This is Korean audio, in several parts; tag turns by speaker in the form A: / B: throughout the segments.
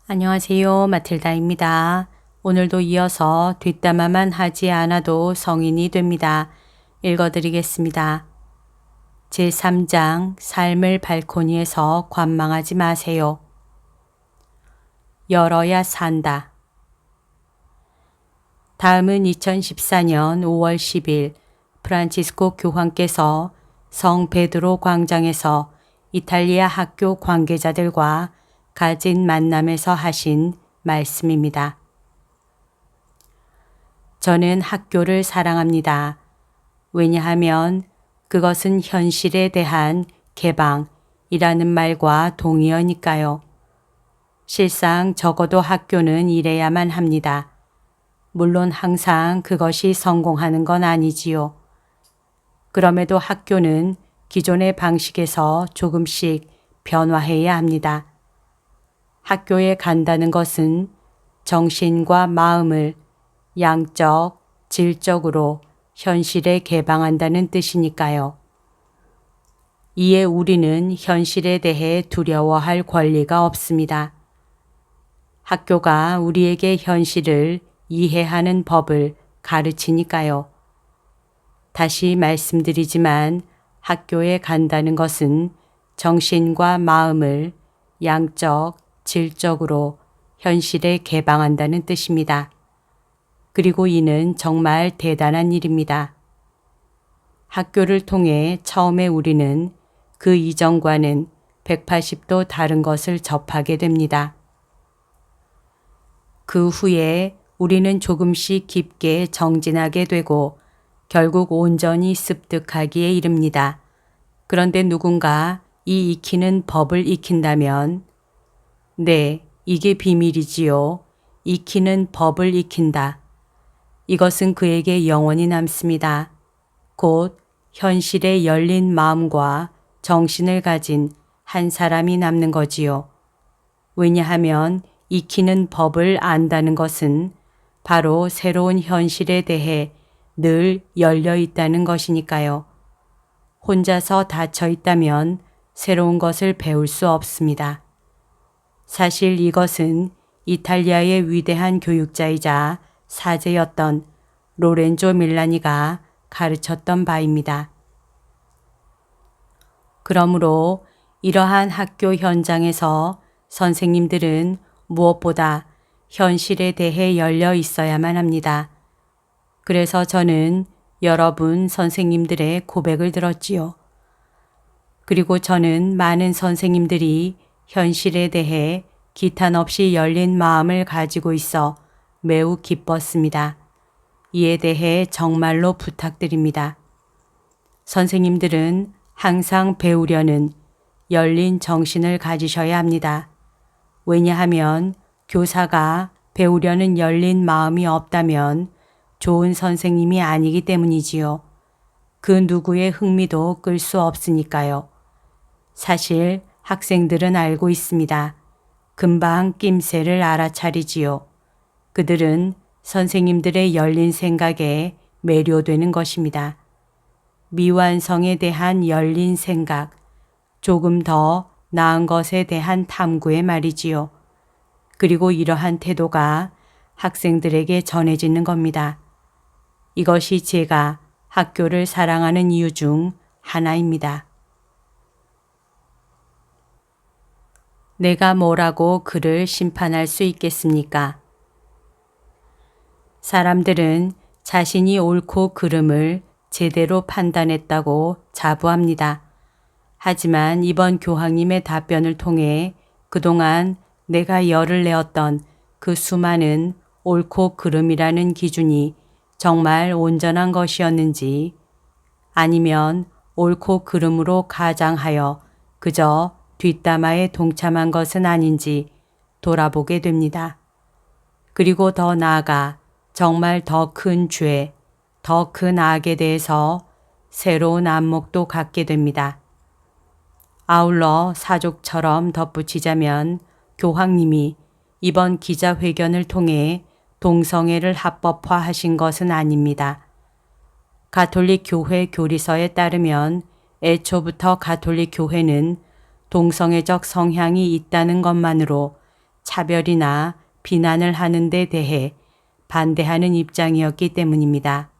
A: 안녕하세요. 마틸다입니다. 오늘도 이어서 뒷담화만 하지 않아도 성인이 됩니다. 읽어드리겠습니다. 제3장 삶을 발코니에서 관망하지 마세요. 열어야 산다. 다음은 2014년 5월 10일 프란치스코 교황께서 성 베드로 광장에서 이탈리아 학교 관계자들과 가진 만남에서 하신 말씀입니다. 저는 학교를 사랑합니다. 왜냐하면 그것은 현실에 대한 개방이라는 말과 동의어니까요. 실상 적어도 학교는 이래야만 합니다. 물론 항상 그것이 성공하는 건 아니지요. 그럼에도 학교는 기존의 방식에서 조금씩 변화해야 합니다. 학교에 간다는 것은 정신과 마음을 양적, 질적으로 현실에 개방한다는 뜻이니까요. 이에 우리는 현실에 대해 두려워할 권리가 없습니다. 학교가 우리에게 현실을 이해하는 법을 가르치니까요. 다시 말씀드리지만 학교에 간다는 것은 정신과 마음을 양적, 질적으로 현실에 개방한다는 뜻입니다. 그리고 이는 정말 대단한 일입니다. 학교를 통해 처음에 우리는 그 이전과는 180도 다른 것을 접하게 됩니다. 그 후에 우리는 조금씩 깊게 정진하게 되고 결국 온전히 습득하기에 이릅니다. 그런데 누군가 이 익히는 법을 익힌다면 네, 이게 비밀이지요. 익히는 법을 익힌다. 이것은 그에게 영원히 남습니다. 곧 현실에 열린 마음과 정신을 가진 한 사람이 남는 거지요. 왜냐하면 익히는 법을 안다는 것은 바로 새로운 현실에 대해 늘 열려 있다는 것이니까요. 혼자서 닫혀 있다면 새로운 것을 배울 수 없습니다. 사실 이것은 이탈리아의 위대한 교육자이자 사제였던 로렌조 밀라니가 가르쳤던 바입니다. 그러므로 이러한 학교 현장에서 선생님들은 무엇보다 현실에 대해 열려 있어야만 합니다. 그래서 저는 여러분 선생님들의 고백을 들었지요. 그리고 저는 많은 선생님들이 현실에 대해 기탄 없이 열린 마음을 가지고 있어 매우 기뻤습니다. 이에 대해 정말로 부탁드립니다. 선생님들은 항상 배우려는 열린 정신을 가지셔야 합니다. 왜냐하면 교사가 배우려는 열린 마음이 없다면 좋은 선생님이 아니기 때문이지요. 그 누구의 흥미도 끌 수 없으니까요. 사실 학생들은 알고 있습니다. 금방 낌새를 알아차리지요. 그들은 선생님들의 열린 생각에 매료되는 것입니다. 미완성에 대한 열린 생각, 조금 더 나은 것에 대한 탐구의 말이지요. 그리고 이러한 태도가 학생들에게 전해지는 겁니다. 이것이 제가 학교를 사랑하는 이유 중 하나입니다. 내가 뭐라고 그를 심판할 수 있겠습니까? 사람들은 자신이 옳고 그름을 제대로 판단했다고 자부합니다. 하지만 이번 교황님의 답변을 통해 그동안 내가 열을 내었던 그 수많은 옳고 그름이라는 기준이 정말 온전한 것이었는지 아니면 옳고 그름으로 가장하여 그저 뒷담화에 동참한 것은 아닌지 돌아보게 됩니다. 그리고 더 나아가 정말 더 큰 죄, 더 큰 악에 대해서 새로운 안목도 갖게 됩니다. 아울러 사족처럼 덧붙이자면 교황님이 이번 기자회견을 통해 동성애를 합법화하신 것은 아닙니다. 가톨릭 교회 교리서에 따르면 애초부터 가톨릭 교회는 동성애적 성향이 있다는 것만으로 차별이나 비난을 하는 데 대해 반대하는 입장이었기 때문입니다.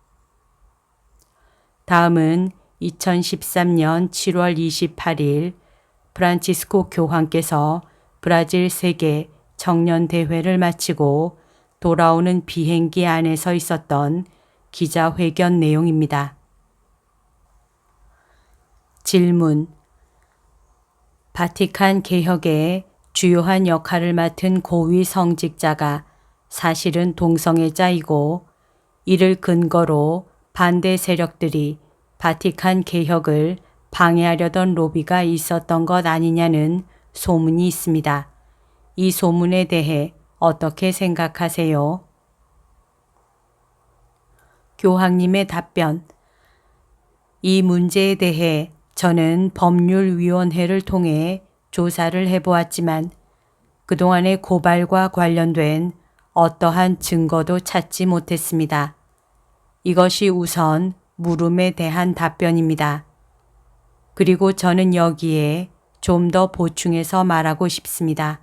A: 다음은 2013년 7월 28일 프란치스코 교황께서 브라질 세계 청년 대회를 마치고 돌아오는 비행기 안에서 있었던 기자회견 내용입니다. 질문. 바티칸 개혁의 주요한 역할을 맡은 고위 성직자가 사실은 동성애자이고 이를 근거로 반대 세력들이 바티칸 개혁을 방해하려던 로비가 있었던 것 아니냐는 소문이 있습니다. 이 소문에 대해 어떻게 생각하세요? 교황님의 답변. 이 문제에 대해 저는 법률위원회를 통해 조사를 해보았지만 그동안의 고발과 관련된 어떠한 증거도 찾지 못했습니다. 이것이 우선 물음에 대한 답변입니다. 그리고 저는 여기에 좀 더 보충해서 말하고 싶습니다.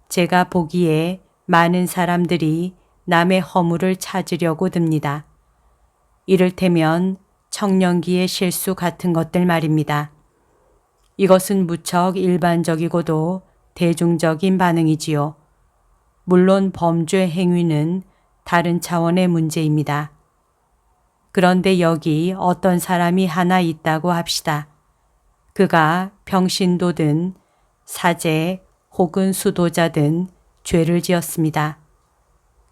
A: 제가 보기에 많은 사람들이 남의 허물을 찾으려고 듭니다. 이를테면 청년기의 실수 같은 것들 말입니다. 이것은 무척 일반적이고도 대중적인 반응이지요. 물론 범죄 행위는 다른 차원의 문제입니다. 그런데 여기 어떤 사람이 하나 있다고 합시다. 그가 평신도든 사제 혹은 수도자든 죄를 지었습니다.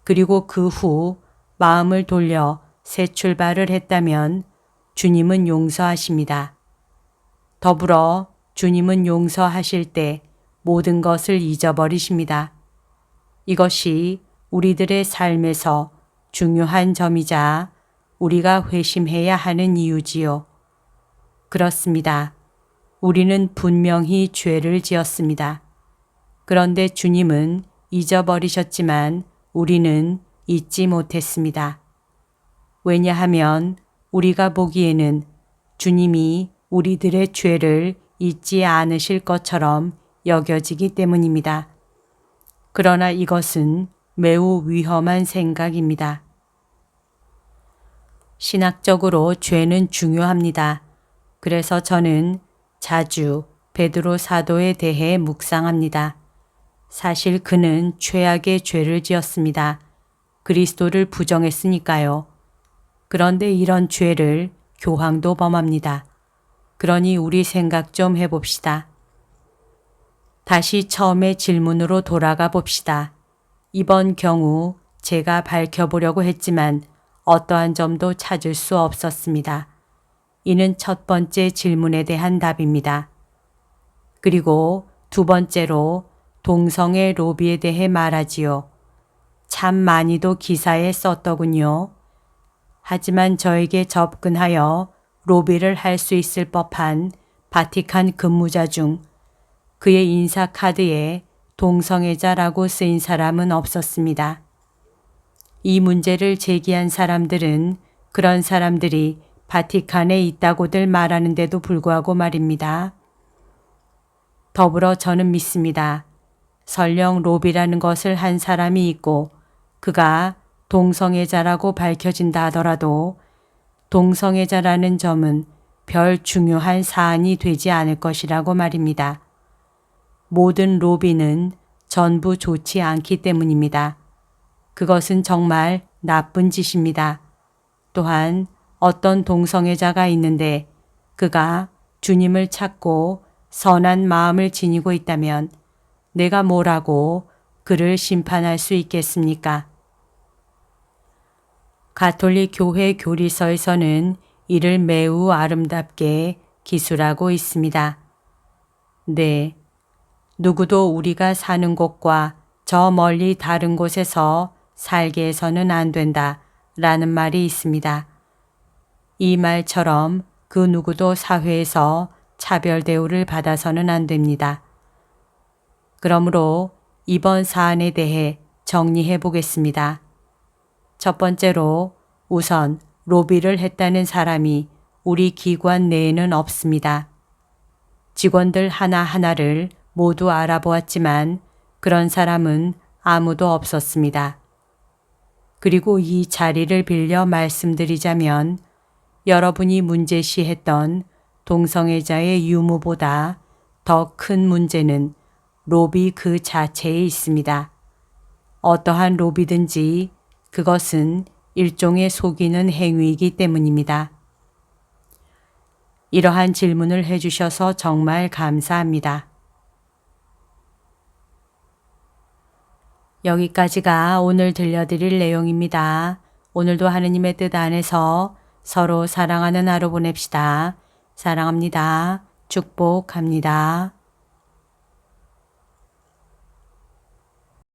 A: 그리고 그 후 마음을 돌려 새 출발을 했다면 주님은 용서하십니다. 더불어 주님은 용서하실 때 모든 것을 잊어버리십니다. 이것이 우리들의 삶에서 중요한 점이자 우리가 회심해야 하는 이유지요. 그렇습니다. 우리는 분명히 죄를 지었습니다. 그런데 주님은 잊어버리셨지만 우리는 잊지 못했습니다. 왜냐하면 우리가 보기에는 주님이 우리들의 죄를 잊지 않으실 것처럼 여겨지기 때문입니다. 그러나 이것은 매우 위험한 생각입니다. 신학적으로 죄는 중요합니다. 그래서 저는 자주 베드로 사도에 대해 묵상합니다. 사실 그는 최악의 죄를 지었습니다. 그리스도를 부정했으니까요. 그런데 이런 죄를 교황도 범합니다. 그러니 우리 생각 좀 해봅시다. 다시 처음의 질문으로 돌아가 봅시다. 이번 경우 제가 밝혀보려고 했지만 어떠한 점도 찾을 수 없었습니다. 이는 첫 번째 질문에 대한 답입니다. 그리고 두 번째로 동성애 로비에 대해 말하지요. 참 많이도 기사에 썼더군요. 하지만 저에게 접근하여 로비를 할 수 있을 법한 바티칸 근무자 중 그의 인사카드에 동성애자라고 쓰인 사람은 없었습니다. 이 문제를 제기한 사람들은 그런 사람들이 바티칸에 있다고들 말하는데도 불구하고 말입니다. 더불어 저는 믿습니다. 설령 로비라는 것을 한 사람이 있고 그가 동성애자라고 밝혀진다 하더라도 동성애자라는 점은 별 중요한 사안이 되지 않을 것이라고 말입니다. 모든 로비는 전부 좋지 않기 때문입니다. 그것은 정말 나쁜 짓입니다. 또한 어떤 동성애자가 있는데 그가 주님을 찾고 선한 마음을 지니고 있다면 내가 뭐라고 그를 심판할 수 있겠습니까? 가톨릭 교회 교리서에서는 이를 매우 아름답게 기술하고 있습니다. 네, 누구도 우리가 사는 곳과 저 멀리 다른 곳에서 살게 해서는 안 된다 라는 말이 있습니다. 이 말처럼 그 누구도 사회에서 차별 대우를 받아서는 안 됩니다. 그러므로 이번 사안에 대해 정리해 보겠습니다. 첫 번째로 우선 로비를 했다는 사람이 우리 기관 내에는 없습니다. 직원들 하나하나를 모두 알아보았지만 그런 사람은 아무도 없었습니다. 그리고 이 자리를 빌려 말씀드리자면 여러분이 문제시했던 동성애자의 유무보다 더 큰 문제는 로비 그 자체에 있습니다. 어떠한 로비든지 그것은 일종의 속이는 행위이기 때문입니다. 이러한 질문을 해주셔서 정말 감사합니다. 여기까지가 오늘 들려드릴 내용입니다. 오늘도 하느님의 뜻 안에서 서로 사랑하는 하루 보냅시다. 사랑합니다. 축복합니다.